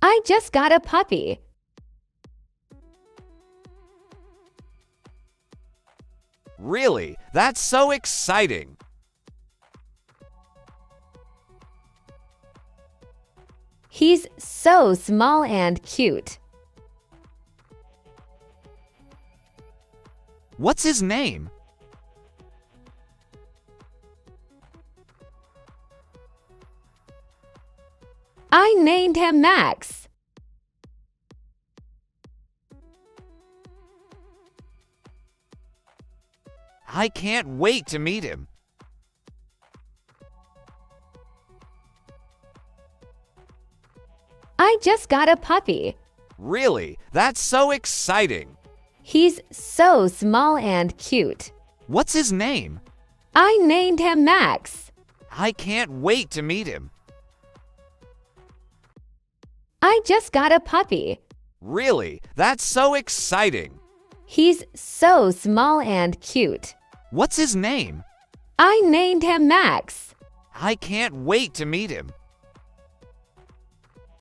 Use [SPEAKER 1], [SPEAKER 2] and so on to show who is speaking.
[SPEAKER 1] I just got a puppy.
[SPEAKER 2] Really? That's so exciting!
[SPEAKER 1] He's so small and cute.
[SPEAKER 2] What's his name?
[SPEAKER 1] I named him Max.
[SPEAKER 2] I can't wait to meet him.
[SPEAKER 1] I just got a puppy.
[SPEAKER 2] Really? That's so exciting!
[SPEAKER 1] He's so small and cute.
[SPEAKER 2] What's his name?
[SPEAKER 1] I named him Max.
[SPEAKER 2] I can't wait to meet him.
[SPEAKER 1] I just got a puppy.
[SPEAKER 2] Really? That's so exciting!
[SPEAKER 1] He's so small and cute.
[SPEAKER 2] What's his name?
[SPEAKER 1] I named him Max.
[SPEAKER 2] I can't wait to meet him.